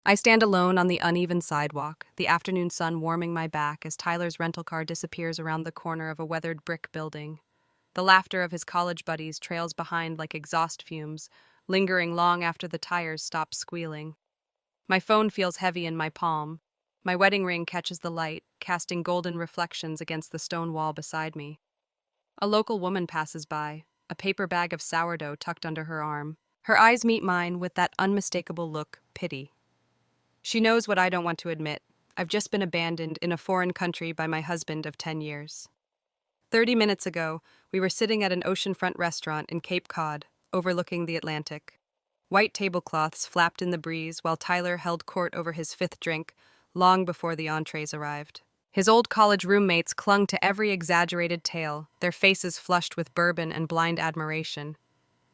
I stand alone on the uneven sidewalk, the afternoon sun warming my back as Tyler's rental car disappears around the corner of a weathered brick building. The laughter of his college buddies trails behind like exhaust fumes, lingering long after the tires stop squealing. My phone feels heavy in my palm. My wedding ring catches the light, casting golden reflections against the stone wall beside me. A local woman passes by, a paper bag of sourdough tucked under her arm. Her eyes meet mine with that unmistakable look, pity. She knows what I don't want to admit. I've just been abandoned in a foreign country by my husband of 10 years. 30 minutes ago, we were sitting at an oceanfront restaurant in Cape Cod, overlooking the Atlantic. White tablecloths flapped in the breeze while Tyler held court over his fifth drink, long before the entrees arrived. His old college roommates clung to every exaggerated tale, their faces flushed with bourbon and blind admiration.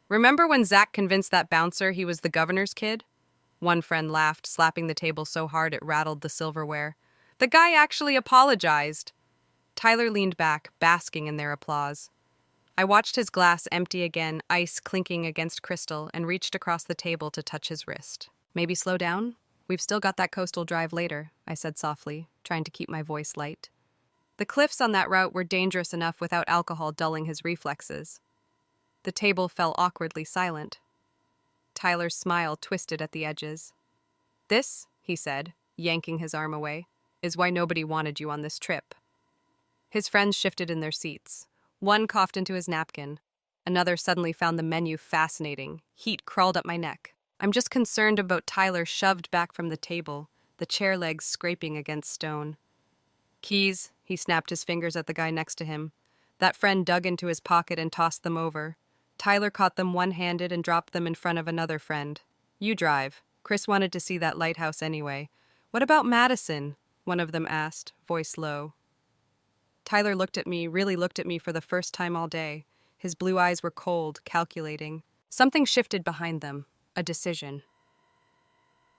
"Remember when Zach convinced that bouncer he was the governor's kid?" One friend laughed, slapping the table so hard it rattled the silverware. "The guy actually apologized." Tyler leaned back, basking in their applause. I watched his glass empty again, ice clinking against crystal, and reached across the table to touch his wrist. "Maybe slow down? We've still got that coastal drive later," I said softly, trying to keep my voice light. The cliffs on that route were dangerous enough without alcohol dulling his reflexes. The table fell awkwardly silent. Tyler's smile twisted at the edges. "This," he said, yanking his arm away, "is why nobody wanted you on this trip." His friends shifted in their seats. One coughed into his napkin. Another suddenly found the menu fascinating. Heat crawled up my neck. I'm just concerned about Tyler shoved back from the table, the chair legs scraping against stone. "Keys," he snapped his fingers at the guy next to him. That friend dug into his pocket and tossed them over. Tyler caught them one-handed and dropped them in front of another friend. "You drive. Chris wanted to see that lighthouse anyway." "What about Madison?" one of them asked, voice low. Tyler really looked at me for the first time all day. His blue eyes were cold, calculating. Something shifted behind them, a decision.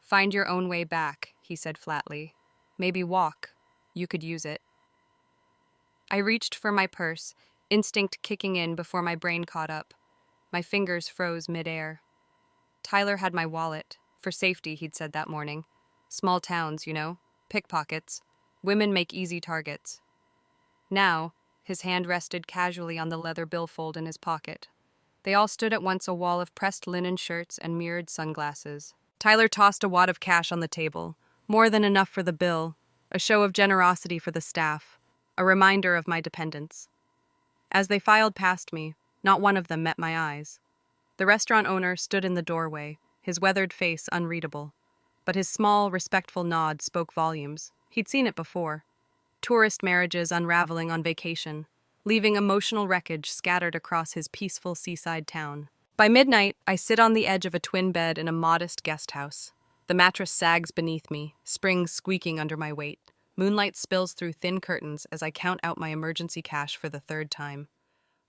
"Find your own way back," he said flatly. "Maybe walk. You could use it." I reached for my purse, instinct kicking in before my brain caught up. My fingers froze midair. Tyler had my wallet. For safety, he'd said that morning. Small towns, pickpockets. Women make easy targets. Now, his hand rested casually on the leather billfold in his pocket. They all stood at once, a wall of pressed linen shirts and mirrored sunglasses. Tyler tossed a wad of cash on the table, more than enough for the bill, a show of generosity for the staff, a reminder of my dependence. As they filed past me, not one of them met my eyes. The restaurant owner stood in the doorway, his weathered face unreadable. But his small, respectful nod spoke volumes. He'd seen it before. Tourist marriages unraveling on vacation, leaving emotional wreckage scattered across his peaceful seaside town. By midnight, I sit on the edge of a twin bed in a modest guest house. The mattress sags beneath me, springs squeaking under my weight. Moonlight spills through thin curtains as I count out my emergency cash for the third time.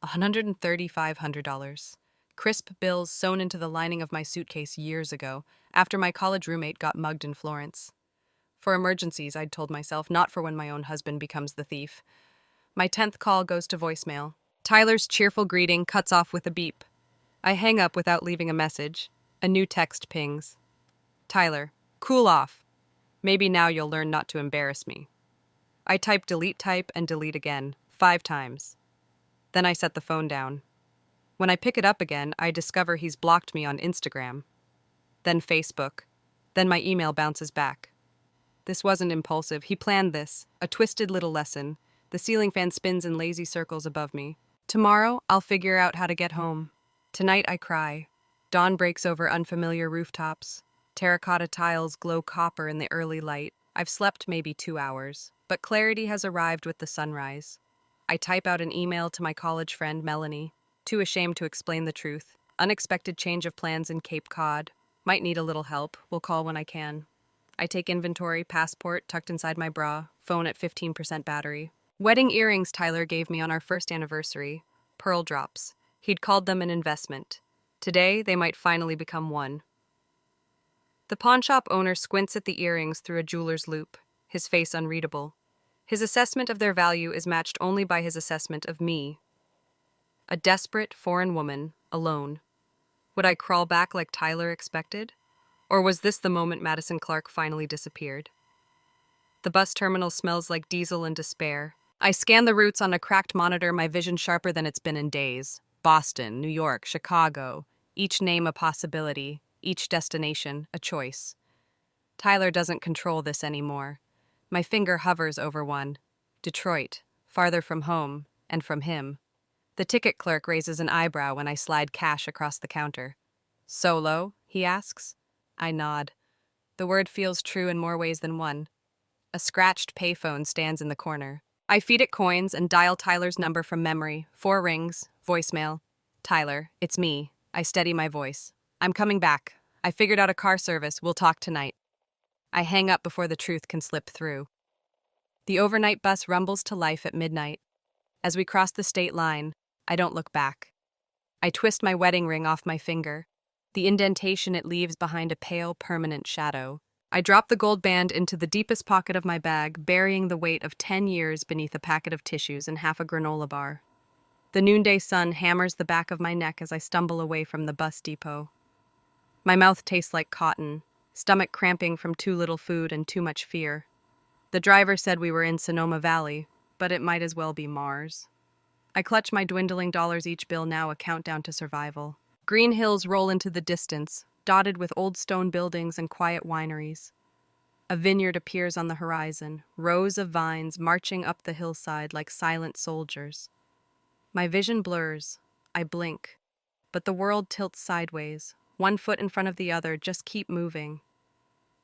$135. Crisp bills sewn into the lining of my suitcase years ago, after my college roommate got mugged in Florence. For emergencies, I'd told myself, not for when my own husband becomes the thief. My 10th call goes to voicemail. Tyler's cheerful greeting cuts off with a beep. I hang up without leaving a message. A new text pings. "Tyler, cool off. Maybe now you'll learn not to embarrass me." I type and delete again, 5 times. Then I set the phone down. When I pick it up again, I discover he's blocked me on Instagram. Then Facebook. Then my email bounces back. This wasn't impulsive. He planned this. A twisted little lesson. The ceiling fan spins in lazy circles above me. Tomorrow, I'll figure out how to get home. Tonight, I cry. Dawn breaks over unfamiliar rooftops. Terracotta tiles glow copper in the early light. I've slept maybe 2 hours, but clarity has arrived with the sunrise. I type out an email to my college friend, Melanie, too ashamed to explain the truth. Unexpected change of plans in Cape Cod. Might need a little help. Will call when I can. I take inventory, passport tucked inside my bra, phone at 15% battery. Wedding earrings Tyler gave me on our first anniversary. Pearl drops. He'd called them an investment. Today, they might finally become one. The pawnshop owner squints at the earrings through a jeweler's loupe, his face unreadable. His assessment of their value is matched only by his assessment of me. A desperate foreign woman, alone. Would I crawl back like Tyler expected? Or was this the moment Madison Clark finally disappeared? The bus terminal smells like diesel and despair. I scan the routes on a cracked monitor, my vision sharper than it's been in days. Boston, New York, Chicago. Each name a possibility, each destination a choice. Tyler doesn't control this anymore. My finger hovers over one. Detroit, farther from home, and from him. The ticket clerk raises an eyebrow when I slide cash across the counter. Solo? He asks. I nod. The word feels true in more ways than one. A scratched payphone stands in the corner. I feed it coins and dial Tyler's number from memory. 4 rings, voicemail. Tyler, it's me. I steady my voice. I'm coming back. I figured out a car service. We'll talk tonight. I hang up before the truth can slip through. The overnight bus rumbles to life at midnight. As we cross the state line, I don't look back. I twist my wedding ring off my finger. The indentation it leaves behind a pale, permanent shadow. I drop the gold band into the deepest pocket of my bag, burying the weight of 10 years beneath a packet of tissues and half a granola bar. The noonday sun hammers the back of my neck as I stumble away from the bus depot. My mouth tastes like cotton, stomach cramping from too little food and too much fear. The driver said we were in Sonoma Valley, but it might as well be Mars. I clutch my dwindling dollars each bill, now a countdown to survival. Green hills roll into the distance, dotted with old stone buildings and quiet wineries. A vineyard appears on the horizon, rows of vines marching up the hillside like silent soldiers. My vision blurs. I blink. But the world tilts sideways, one foot in front of the other, just keep moving.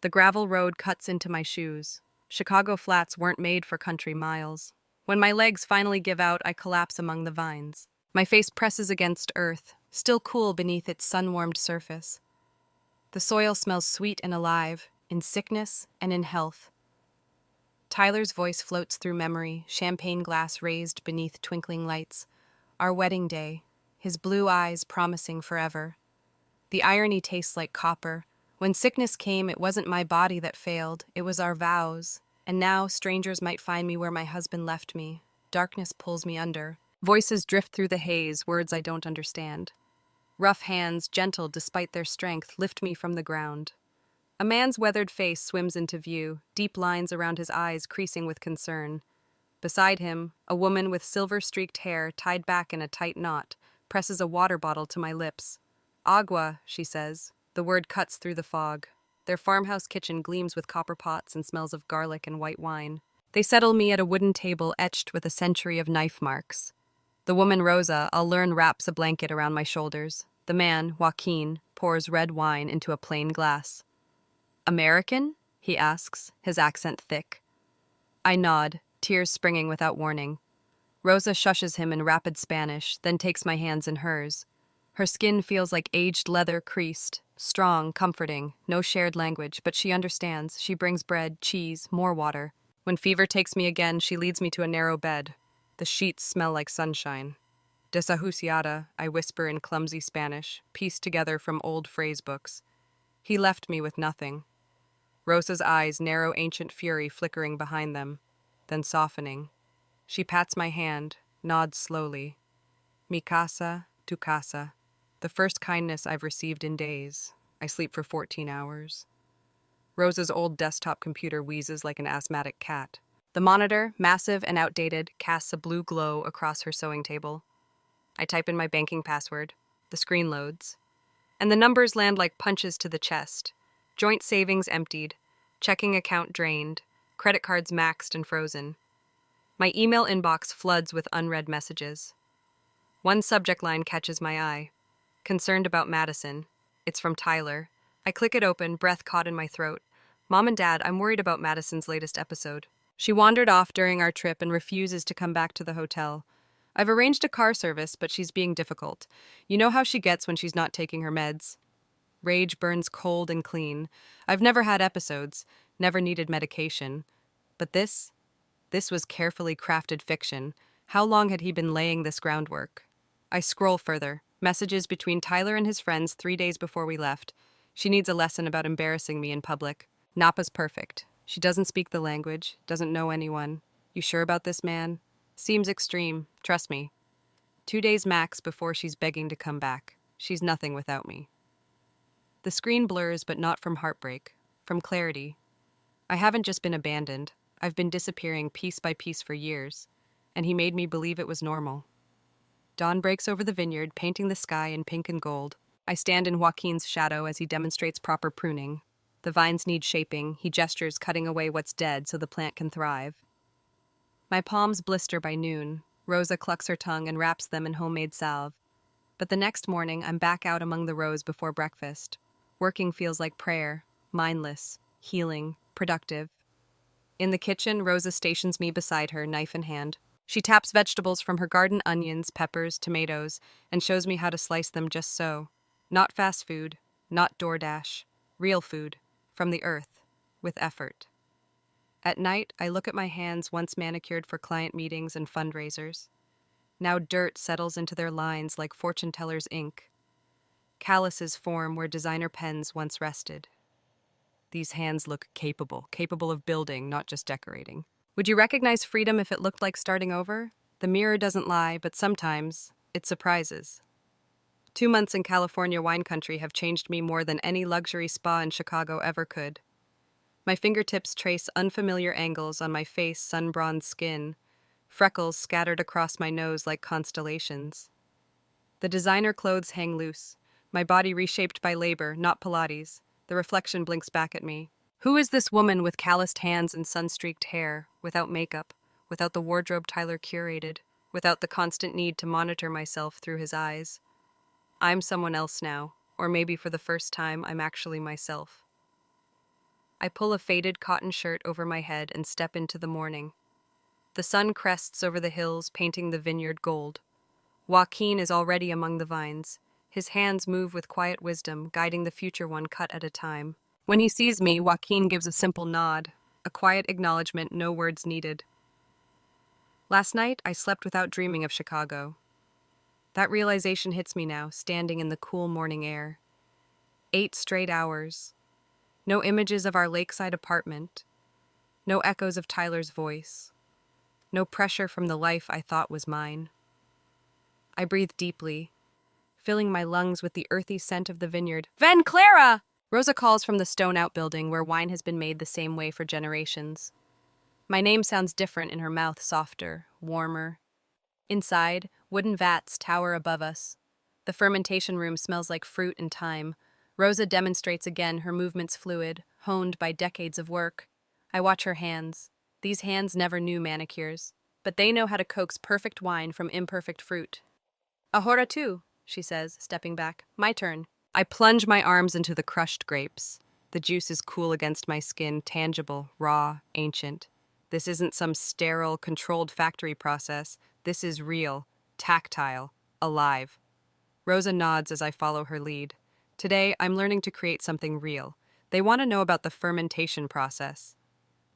The gravel road cuts into my shoes. Chicago flats weren't made for country miles. When my legs finally give out, I collapse among the vines. My face presses against earth, still cool beneath its sun-warmed surface. The soil smells sweet and alive, in sickness and in health. Tyler's voice floats through memory, champagne glass raised beneath twinkling lights. Our wedding day, his blue eyes promising forever. The irony tastes like copper. When sickness came, it wasn't my body that failed, it was our vows. And now, strangers might find me where my husband left me. Darkness pulls me under. Voices drift through the haze, words I don't understand. Rough hands, gentle despite their strength, lift me from the ground. A man's weathered face swims into view, deep lines around his eyes creasing with concern. Beside him, a woman with silver-streaked hair tied back in a tight knot presses a water bottle to my lips. Agua, she says. The word cuts through the fog. Their farmhouse kitchen gleams with copper pots and smells of garlic and white wine. They settle me at a wooden table etched with a century of knife marks. The woman, Rosa, I'll learn, wraps a blanket around my shoulders. The man, Joaquin, pours red wine into a plain glass. American? He asks, his accent thick. I nod, tears springing without warning. Rosa shushes him in rapid Spanish, then takes my hands in hers. Her skin feels like aged leather, creased, strong, comforting, no shared language, but she understands. She brings bread, cheese, more water. When fever takes me again, she leads me to a narrow bed. The sheets smell like sunshine. Desahuciada, I whisper in clumsy Spanish, pieced together from old phrase books. He left me with nothing. Rosa's eyes narrow ancient fury flickering behind them, then softening. She pats my hand, nods slowly. Mi casa, tu casa. The first kindness I've received in days. I sleep for 14 hours. Rosa's old desktop computer wheezes like an asthmatic cat. The monitor, massive and outdated, casts a blue glow across her sewing table. I type in my banking password. The screen loads. And the numbers land like punches to the chest. Joint savings emptied. Checking account drained. Credit cards maxed and frozen. My email inbox floods with unread messages. One subject line catches my eye. Concerned about Madison. It's from Tyler. I click it open, breath caught in my throat. Mom and Dad, I'm worried about Madison's latest episode. She wandered off during our trip and refuses to come back to the hotel. I've arranged a car service, but she's being difficult. You know how she gets when she's not taking her meds. Rage burns cold and clean. I've never had episodes, never needed medication. But this was carefully crafted fiction. How long had he been laying this groundwork? I scroll further. Messages between Tyler and his friends 3 days before we left. She needs a lesson about embarrassing me in public. Napa's perfect. She doesn't speak the language, doesn't know anyone. You sure about this, man? Seems extreme, trust me. 2 days max before she's begging to come back. She's nothing without me. The screen blurs, but not from heartbreak, from clarity. I haven't just been abandoned, I've been disappearing piece by piece for years, and he made me believe it was normal. Dawn breaks over the vineyard, painting the sky in pink and gold. I stand in Joaquin's shadow as he demonstrates proper pruning. The vines need shaping, he gestures, cutting away what's dead so the plant can thrive. My palms blister by noon. Rosa clucks her tongue and wraps them in homemade salve. But the next morning, I'm back out among the rows before breakfast. Working feels like prayer, mindless, healing, productive. In the kitchen, Rosa stations me beside her, knife in hand. She taps vegetables from her garden: onions, peppers, tomatoes, and shows me how to slice them just so. Not fast food, not DoorDash. Real food, from the earth, with effort. At night, I look at my hands once manicured for client meetings and fundraisers. Now dirt settles into their lines like fortune teller's ink. Calluses form where designer pens once rested. These hands look capable of building, not just decorating. Would you recognize freedom if it looked like starting over? The mirror doesn't lie, but sometimes it surprises. 2 months in California wine country have changed me more than any luxury spa in Chicago ever could. My fingertips trace unfamiliar angles on my face, sun-bronzed skin, freckles scattered across my nose like constellations. The designer clothes hang loose, my body reshaped by labor, not Pilates. The reflection blinks back at me. Who is this woman with calloused hands and sun-streaked hair, without makeup, without the wardrobe Tyler curated, without the constant need to monitor myself through his eyes? I'm someone else now, or maybe for the first time, I'm actually myself. I pull a faded cotton shirt over my head and step into the morning. The sun crests over the hills, painting the vineyard gold. Joaquin is already among the vines. His hands move with quiet wisdom, guiding the future one cut at a time. When he sees me, Joaquin gives a simple nod, a quiet acknowledgement, no words needed. Last night, I slept without dreaming of Chicago. That realization hits me now, standing in the cool morning air. 8 straight hours. No images of our lakeside apartment. No echoes of Tyler's voice. No pressure from the life I thought was mine. I breathe deeply, filling my lungs with the earthy scent of the vineyard. Van Clara! Rosa calls from the stone outbuilding where wine has been made the same way for generations. My name sounds different in her mouth, softer, warmer. Inside, wooden vats tower above us. The fermentation room smells like fruit and thyme. Rosa demonstrates again, her movements fluid, honed by decades of work. I watch her hands. These hands never knew manicures, but they know how to coax perfect wine from imperfect fruit. Ahora tú, she says, stepping back. My turn. I plunge my arms into the crushed grapes. The juice is cool against my skin, tangible, raw, ancient. This isn't some sterile, controlled factory process. This is real, tactile, alive. Rosa nods as I follow her lead. Today, I'm learning to create something real. They want to know about the fermentation process.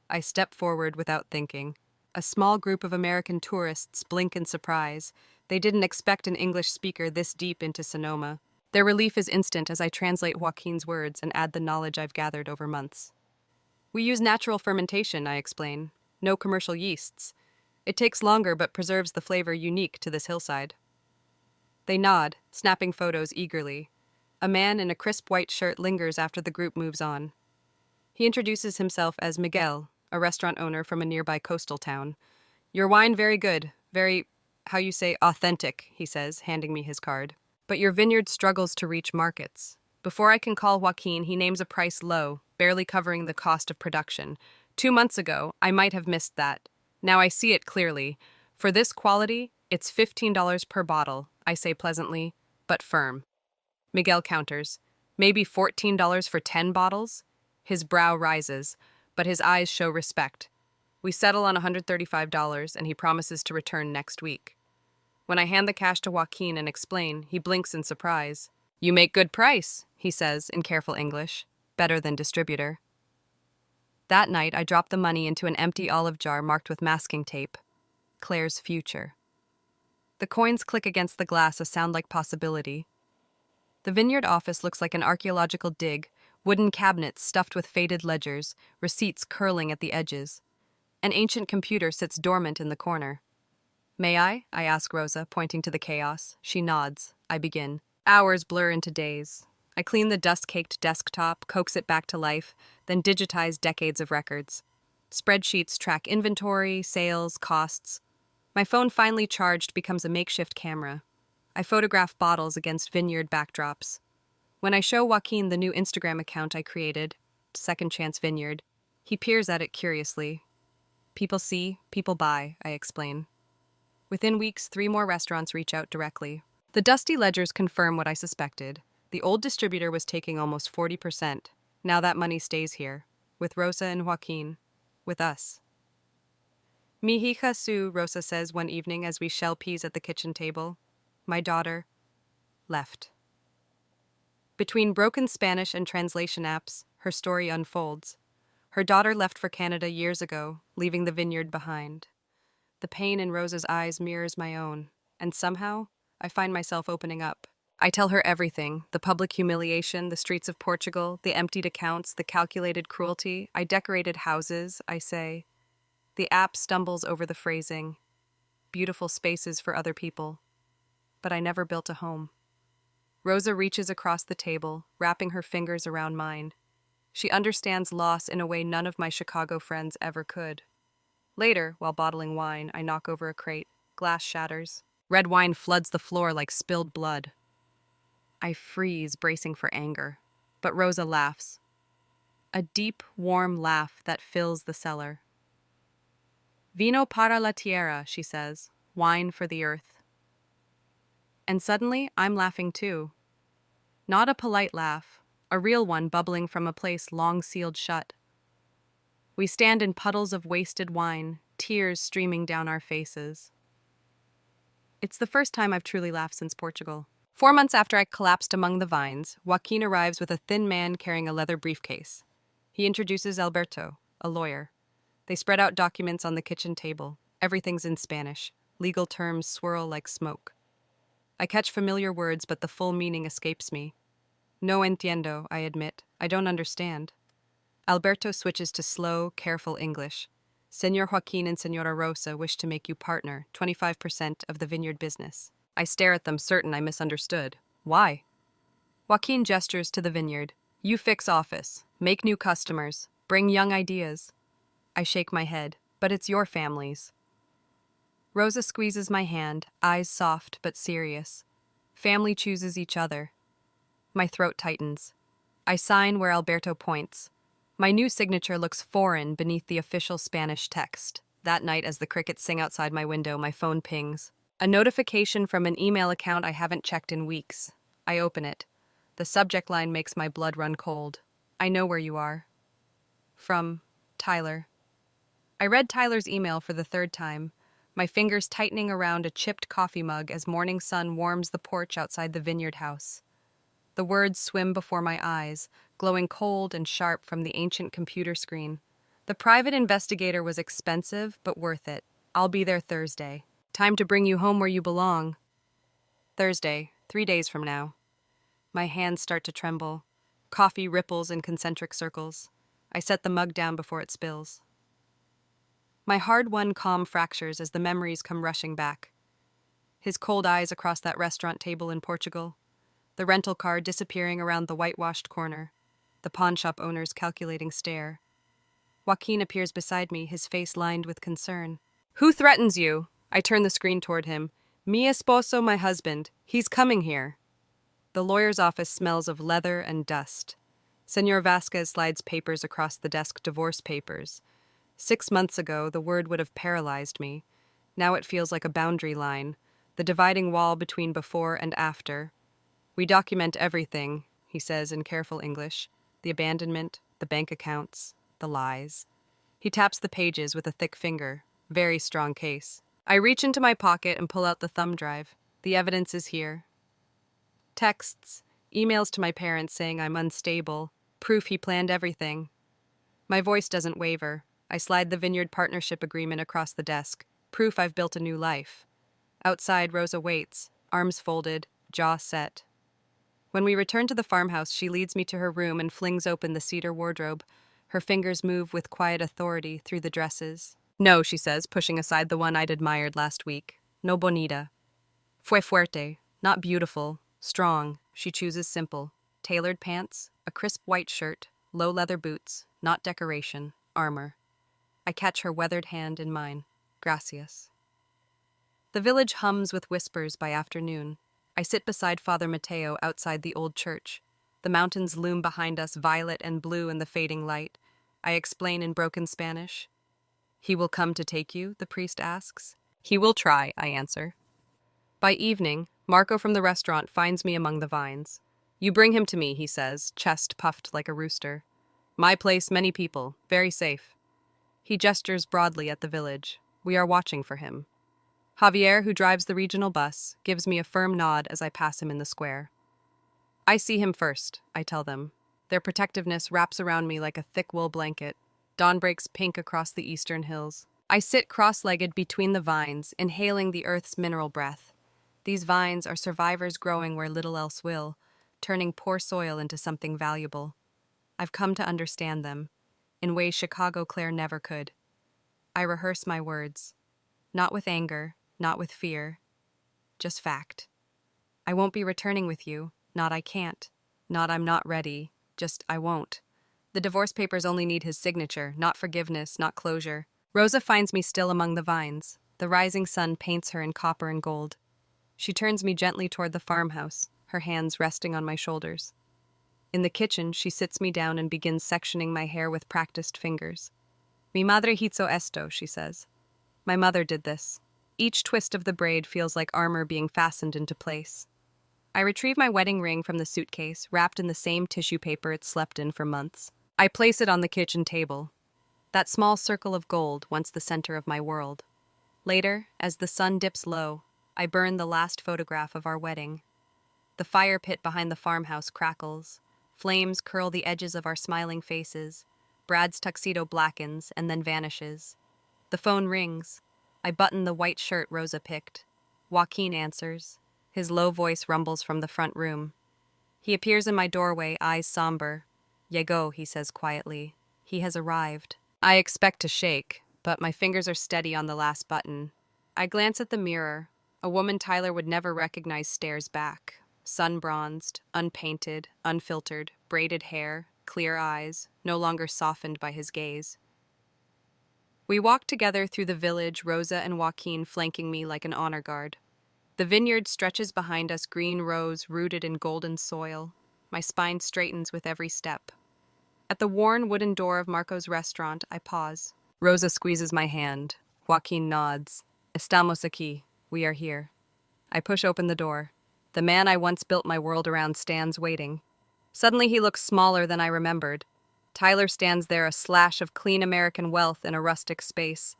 I step forward without thinking. A small group of American tourists blink in surprise. They didn't expect an English speaker this deep into Sonoma. Their relief is instant as I translate Joaquin's words and add the knowledge I've gathered over months. We use natural fermentation, I explain. No commercial yeasts. It takes longer but preserves the flavor unique to this hillside. They nod, snapping photos eagerly. A man in a crisp white shirt lingers after the group moves on. He introduces himself as Miguel, a restaurant owner from a nearby coastal town. Your wine very good, very, authentic, he says, handing me his card. But your vineyard struggles to reach markets. Before I can call Joaquin, he names a price low, barely covering the cost of production. 2 months ago, I might have missed that. Now I see it clearly. For this quality, it's $15 per bottle, I say pleasantly, but firm. Miguel counters. Maybe $14 for 10 bottles? His brow rises, but his eyes show respect. We settle on $135, and he promises to return next week. When I hand the cash to Joaquin and explain, he blinks in surprise. You make good price, he says in careful English. Better than distributor. That night, I drop the money into an empty olive jar marked with masking tape. Claire's future. The coins click against the glass, a sound like possibility. The vineyard office looks like an archaeological dig, wooden cabinets stuffed with faded ledgers, receipts curling at the edges. An ancient computer sits dormant in the corner. May I? I ask Rosa, pointing to the chaos. She nods. I begin. Hours blur into days. I clean the dust-caked desktop, coax it back to life, then digitize decades of records. Spreadsheets track inventory, sales, costs. My phone, finally charged, becomes a makeshift camera. I photograph bottles against vineyard backdrops. When I show Joaquin the new Instagram account I created, Second Chance Vineyard, he peers at it curiously. People see, people buy, I explain. Within weeks, 3 more restaurants reach out directly. The dusty ledgers confirm what I suspected. The old distributor was taking almost 40%. Now that money stays here, with Rosa and Joaquin, with us. Mi hija Sue, Rosa says one evening as we shell peas at the kitchen table. My daughter left. Between broken Spanish and translation apps, her story unfolds. Her daughter left for Canada years ago, leaving the vineyard behind. The pain in Rosa's eyes mirrors my own, and somehow, I find myself opening up. I tell her everything, the public humiliation, the streets of Portugal, the emptied accounts, the calculated cruelty. I decorated houses, I say. The app stumbles over the phrasing. Beautiful spaces for other people. But I never built a home. Rosa reaches across the table, wrapping her fingers around mine. She understands loss in a way none of my Chicago friends ever could. Later, while bottling wine, I knock over a crate. Glass shatters. Red wine floods the floor like spilled blood. I freeze, bracing for anger. But Rosa laughs. A deep, warm laugh that fills the cellar. Vino para la tierra, she says. Wine for the earth. And suddenly, I'm laughing too. Not a polite laugh, a real one bubbling from a place long sealed shut. We stand in puddles of wasted wine, tears streaming down our faces. It's the first time I've truly laughed since Portugal. 4 months after I collapsed among the vines, Joaquin arrives with a thin man carrying a leather briefcase. He introduces Alberto, a lawyer. They spread out documents on the kitchen table. Everything's in Spanish. Legal terms swirl like smoke. I catch familiar words, but the full meaning escapes me. No entiendo, I admit. I don't understand. Alberto switches to slow, careful English. Señor Joaquin and Señora Rosa wish to make you partner, 25% of the vineyard business. I stare at them, certain I misunderstood. Why? Joaquin gestures to the vineyard. You fix office, make new customers, bring young ideas. I shake my head, but it's your family's. Rosa squeezes my hand, eyes soft but serious. Family chooses each other. My throat tightens. I sign where Alberto points. My new signature looks foreign beneath the official Spanish text. That night, as the crickets sing outside my window, my phone pings. A notification from an email account I haven't checked in weeks. I open it. The subject line makes my blood run cold. I know where you are. From Tyler. I read Tyler's email for the 3rd time, my fingers tightening around a chipped coffee mug as morning sun warms the porch outside the vineyard house. The words swim before my eyes, glowing cold and sharp from the ancient computer screen. The private investigator was expensive, but worth it. I'll be there Thursday. Time to bring you home where you belong. Thursday, 3 days from now. My hands start to tremble. Coffee ripples in concentric circles. I set the mug down before it spills. My hard-won calm fractures as the memories come rushing back. His cold eyes across that restaurant table in Portugal. The rental car disappearing around the whitewashed corner. The pawnshop owner's calculating stare. Joaquin appears beside me, his face lined with concern. Who threatens you? I turn the screen toward him. Mi esposo, my husband. He's coming here. The lawyer's office smells of leather and dust. Senor Vasquez slides papers across the desk, divorce papers. 6 months ago, the word would have paralyzed me. Now it feels like a boundary line, the dividing wall between before and after. We document everything, he says in careful English. The abandonment, the bank accounts, the lies. He taps the pages with a thick finger. Very strong case. I reach into my pocket and pull out the thumb drive. The evidence is here. Texts, emails to my parents saying I'm unstable, proof he planned everything. My voice doesn't waver. I slide the vineyard partnership agreement across the desk, proof I've built a new life. Outside, Rosa waits, arms folded, jaw set. When we return to the farmhouse, she leads me to her room and flings open the cedar wardrobe. Her fingers move with quiet authority through the dresses. No, she says, pushing aside the one I'd admired last week. No bonita. Fue fuerte, not beautiful, strong. She chooses simple. tailored pants, a crisp white shirt, low leather boots, not decoration, armor. I catch her weathered hand in mine. Gracias. The village hums with whispers by afternoon. I sit beside Father Mateo outside the old church. The mountains loom behind us, violet and blue in the fading light. I explain in broken Spanish. He will come to take you, the priest asks. He will try, I answer. By evening, Marco from the restaurant finds me among the vines. You bring him to me, he says, chest puffed like a rooster. My place, many people, very safe. He gestures broadly at the village. We are watching for him. Javier, who drives the regional bus, gives me a firm nod as I pass him in the square. I see him first, I tell them. Their protectiveness wraps around me like a thick wool blanket. Dawn breaks pink across the eastern hills. I sit cross-legged between the vines, inhaling the earth's mineral breath. These vines are survivors growing where little else will, turning poor soil into something valuable. I've come to understand them, in ways Chicago Claire never could. I rehearse my words, not with anger, not with fear, just fact. I won't be returning with you, not I can't, not I'm not ready, just I won't. The divorce papers only need his signature, not forgiveness, not closure. Rosa finds me still among the vines. The rising sun paints her in copper and gold. She turns me gently toward the farmhouse, her hands resting on my shoulders. In the kitchen, she sits me down and begins sectioning my hair with practiced fingers. Mi madre hizo esto, she says. My mother did this. Each twist of the braid feels like armor being fastened into place. I retrieve my wedding ring from the suitcase, wrapped in the same tissue paper it slept in for months. I place it on the kitchen table. That small circle of gold, once the center of my world. Later, as the sun dips low, I burn the last photograph of our wedding. The fire pit behind the farmhouse crackles. Flames curl the edges of our smiling faces. Brad's tuxedo blackens and then vanishes. The phone rings. I button the white shirt Rosa picked. Joaquin answers. His low voice rumbles from the front room. He appears in my doorway, eyes somber. Llegó, he says quietly. He has arrived. I expect to shake, but my fingers are steady on the last button. I glance at the mirror. A woman Tyler would never recognize stares back. Sun-bronzed, unpainted, unfiltered, braided hair, clear eyes, no longer softened by his gaze. We walk together through the village, Rosa and Joaquin flanking me like an honor guard. The vineyard stretches behind us, green rows rooted in golden soil. My spine straightens with every step. At the worn wooden door of Marco's restaurant, I pause. Rosa squeezes my hand. Joaquin nods. Estamos aquí. We are here. I push open the door. The man I once built my world around stands waiting. Suddenly he looks smaller than I remembered. Tyler stands there, a slash of clean American wealth in a rustic space.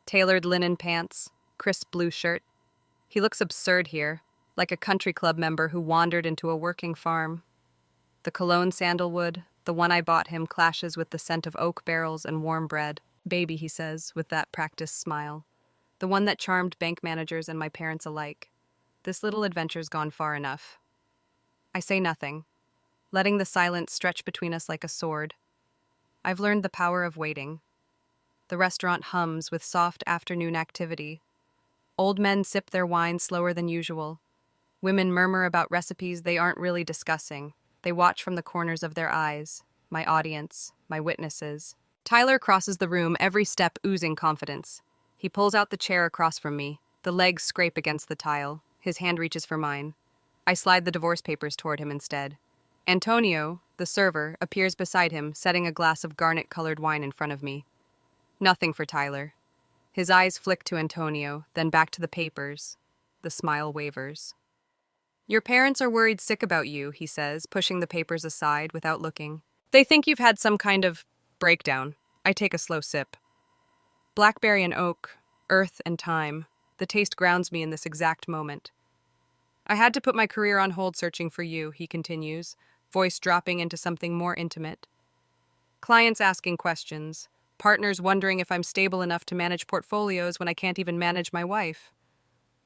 Tailored linen pants, crisp blue shirt. He looks absurd here, like a country club member who wandered into a working farm. The cologne sandalwood, the one I bought him, clashes with the scent of oak barrels and warm bread. Baby, he says, with that practiced smile. The one that charmed bank managers and my parents alike. This little adventure's gone far enough. I say nothing, letting the silence stretch between us like a sword. I've learned the power of waiting. The restaurant hums with soft afternoon activity. Old men sip their wine slower than usual. Women murmur about recipes they aren't really discussing. They watch from the corners of their eyes. My audience, my witnesses. Tyler crosses the room, every step oozing confidence. He pulls out the chair across from me. The legs scrape against the tile. His hand reaches for mine. I slide the divorce papers toward him instead. Antonio, the server, appears beside him, setting a glass of garnet-colored wine in front of me. Nothing for Tyler. His eyes flick to Antonio, then back to the papers. The smile wavers. Your parents are worried sick about you, he says, pushing the papers aside without looking. They think you've had some kind of breakdown. I take a slow sip. Blackberry and oak, earth and time. The taste grounds me in this exact moment. I had to put my career on hold searching for you, he continues, voice dropping into something more intimate. Clients asking questions, partners wondering if I'm stable enough to manage portfolios when I can't even manage my wife.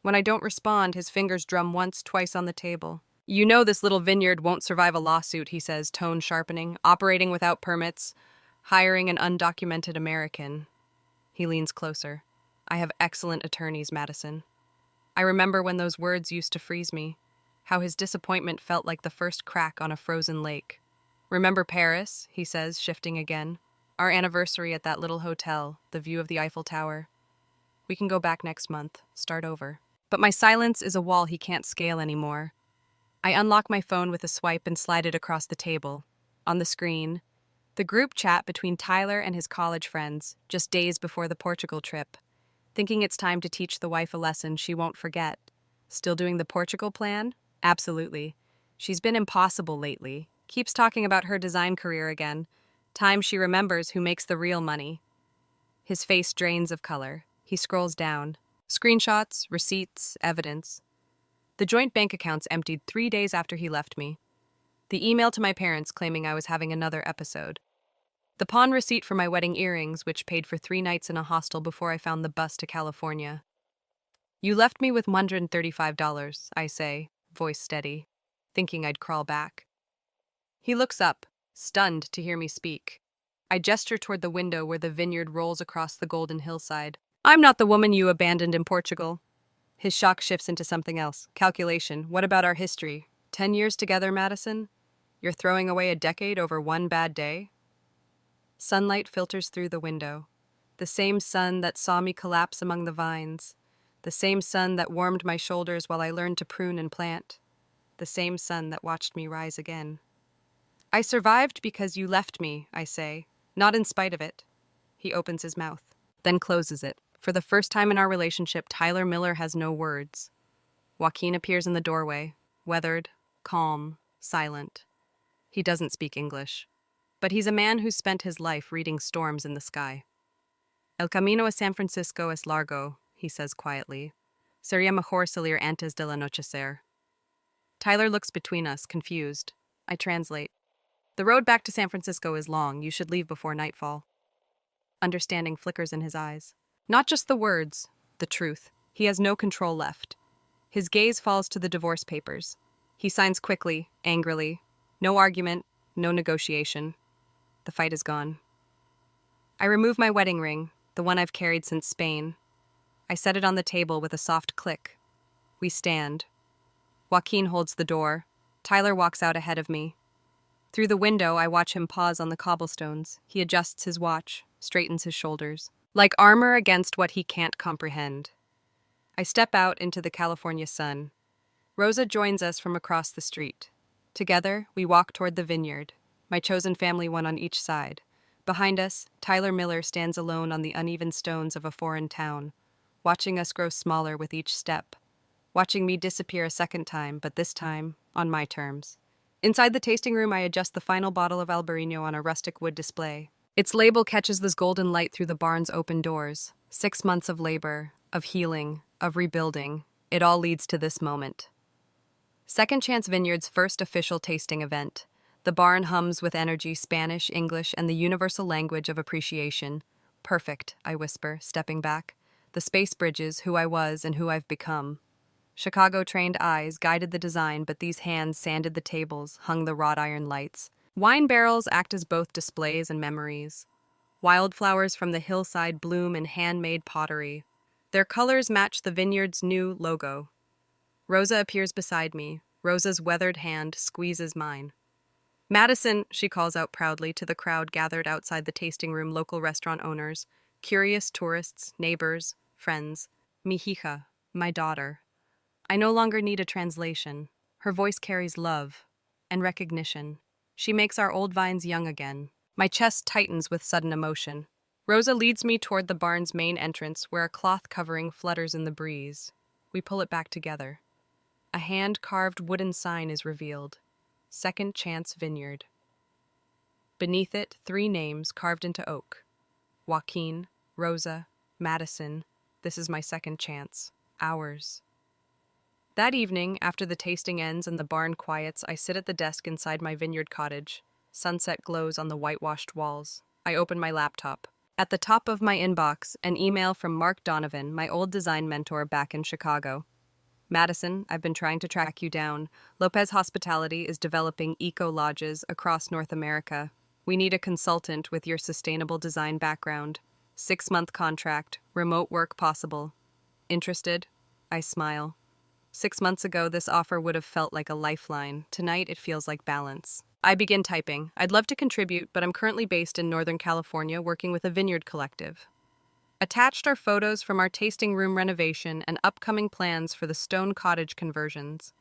When I don't respond, his fingers drum once, twice on the table. You know this little vineyard won't survive a lawsuit, he says, tone sharpening, operating without permits, hiring an undocumented American. He leans closer. I have excellent attorneys, Madison. I remember when those words used to freeze me. how his disappointment felt like the first crack on a frozen lake. "Remember Paris?" he says, shifting again. "Our anniversary at that little hotel, the view of the Eiffel Tower. We can go back next month, start over." But my silence is a wall he can't scale anymore. I unlock my phone with a swipe and slide it across the table. On the screen, the group chat between Tyler and his college friends, just days before the Portugal trip. Thinking it's time to teach the wife a lesson she won't forget. Still doing the Portugal plan? Absolutely. She's been impossible lately. Keeps talking about her design career again. Time she remembers who makes the real money. His face drains of color. He scrolls down. Screenshots, receipts, evidence. The joint bank accounts emptied 3 days after he left me. The email to my parents claiming I was having another episode. The pawn receipt for my wedding earrings, which paid for 3 nights in a hostel before I found the bus to California. "You left me with $135, I say, voice steady, thinking I'd crawl back. He looks up, stunned to hear me speak. I gesture toward the window where the vineyard rolls across the golden hillside. "I'm not the woman you abandoned in Portugal." His shock shifts into something else. Calculation. What about our history? 10 years together, Madison? You're throwing away a decade over one bad day? Sunlight filters through the window. The same sun that saw me collapse among the vines. The same sun that warmed my shoulders while I learned to prune and plant. The same sun that watched me rise again. "I survived because you left me," I say, "not in spite of it." He opens his mouth, then closes it. For the first time in our relationship, Tyler Miller has no words. Joaquin appears in the doorway, weathered, calm, silent. He doesn't speak English, but he's a man who's spent his life reading storms in the sky. "El camino a San Francisco es largo," he says quietly. "Sería mejor salir antes del anochecer." Tyler looks between us, confused. I translate. "The road back to San Francisco is long. You should leave before nightfall." Understanding flickers in his eyes. Not just the words, the truth. He has no control left. His gaze falls to the divorce papers. He signs quickly, angrily. No argument, no negotiation. The fight is gone. I remove my wedding ring, the one I've carried since Spain. I set it on the table with a soft click. We stand. Joaquin holds the door. Tyler walks out ahead of me. Through the window, I watch him pause on the cobblestones. He adjusts his watch, straightens his shoulders. Like armor against what he can't comprehend. I step out into the California sun. Rosa joins us from across the street. Together, we walk toward the vineyard, my chosen family one on each side. Behind us, Tyler Miller stands alone on the uneven stones of a foreign town, watching us grow smaller with each step, watching me disappear a second time, but this time, on my terms. Inside the tasting room, I adjust the final bottle of Albarino on a rustic wood display. Its label catches this golden light through the barn's open doors. 6 months of labor, of healing, of rebuilding. It all leads to this moment. Second Chance Vineyard's first official tasting event. The barn hums with energy, Spanish, English, and the universal language of appreciation. "Perfect," I whisper, stepping back. The space bridges who I was and who I've become. Chicago-trained eyes guided the design, but these hands sanded the tables, hung the wrought iron lights. Wine barrels act as both displays and memories. Wildflowers from the hillside bloom in handmade pottery. Their colors match the vineyard's new logo. Rosa appears beside me. Rosa's weathered hand squeezes mine. "Madison," she calls out proudly to the crowd gathered outside the tasting room, local restaurant owners, curious tourists, neighbors, friends. "Mi hija, my daughter." I no longer need a translation. Her voice carries love and recognition. She makes our old vines young again. My chest tightens with sudden emotion. Rosa leads me toward the barn's main entrance, where a cloth covering flutters in the breeze. We pull it back together. A hand-carved wooden sign is revealed. Second Chance Vineyard. Beneath it, 3 names carved into oak. Joaquin, Rosa, Madison. This is my second chance. Ours. That evening, after the tasting ends and the barn quiets, I sit at the desk inside my vineyard cottage. Sunset glows on the whitewashed walls. I open my laptop. At the top of my inbox, an email from Mark Donovan, my old design mentor back in Chicago. "Madison, I've been trying to track you down. Lopez Hospitality is developing eco-lodges across North America. We need a consultant with your sustainable design background. 6-month contract, remote work possible. Interested?" I smile. 6 months ago, this offer would have felt like a lifeline. Tonight, it feels like balance. I begin typing. I'd love to contribute, but I'm currently based in Northern California working with a vineyard collective. Attached are photos from our tasting room renovation and upcoming plans for the stone cottage conversions.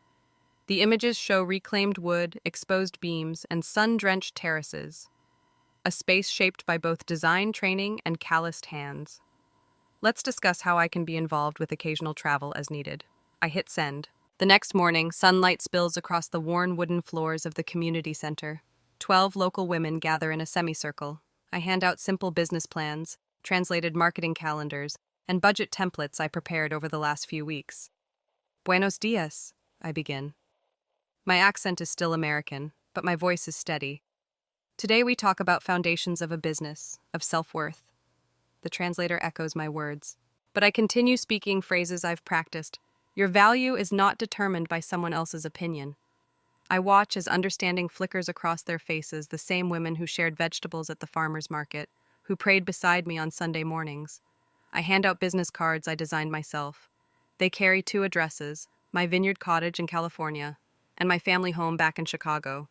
The images show reclaimed wood, exposed beams, and sun-drenched terraces, a space shaped by both design training and calloused hands. Let's discuss how I can be involved with occasional travel as needed. I hit send. The next morning, sunlight spills across the worn wooden floors of the community center. 12 local women gather in a semicircle. I hand out simple business plans, translated marketing calendars, and budget templates I prepared over the last few weeks. Buenos dias, I begin. My accent is still American, but my voice is steady. Today we talk about foundations of a business, of self-worth. The translator echoes my words. But I continue speaking phrases I've practiced. Your value is not determined by someone else's opinion. I watch as understanding flickers across their faces, the same women who shared vegetables at the farmer's market, who prayed beside me on Sunday mornings. I hand out business cards I designed myself. They carry 2 addresses, my vineyard cottage in California, and my family home back in Chicago.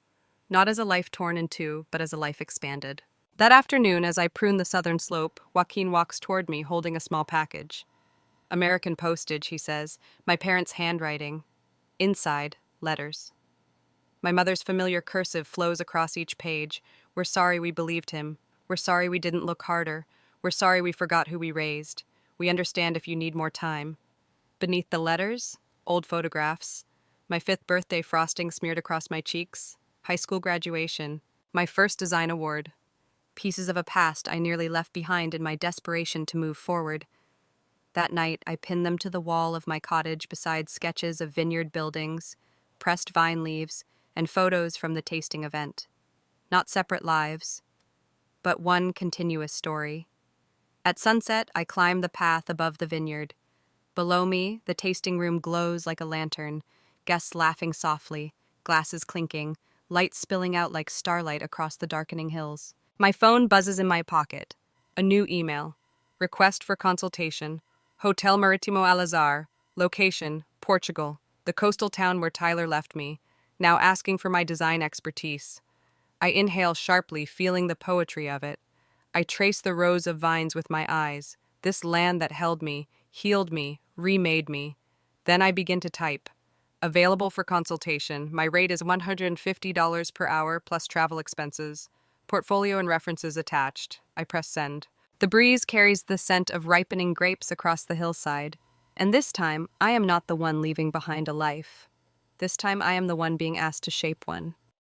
Not as a life torn in two, but as a life expanded. That afternoon, as I prune the southern slope, Joaquin walks toward me holding a small package. American postage, he says, my parents' handwriting. Inside, letters. My mother's familiar cursive flows across each page. We're sorry we believed him. We're sorry we didn't look harder. We're sorry we forgot who we raised. We understand if you need more time. Beneath the letters, old photographs. My 5th birthday frosting smeared across my cheeks. High school graduation. My first design award. Pieces of a past I nearly left behind in my desperation to move forward. That night, I pinned them to the wall of my cottage beside sketches of vineyard buildings, pressed vine leaves, and photos from the tasting event. Not separate lives, but one continuous story. At sunset, I climb the path above the vineyard. Below me, the tasting room glows like a lantern, guests laughing softly, glasses clinking, light spilling out like starlight across the darkening hills. My phone buzzes in my pocket. A new email. Request for consultation. Hotel Maritimo Al Azhar. Location, Portugal. The coastal town where Tyler left me. Now asking for my design expertise. I inhale sharply, feeling the poetry of it. I trace the rows of vines with my eyes. This land that held me, healed me, remade me. Then I begin to type. Available for consultation. My rate is $150 per hour plus travel expenses. Portfolio and references attached. I press send. The breeze carries the scent of ripening grapes across the hillside. And this time, I am not the one leaving behind a life. This time, I am the one being asked to shape one.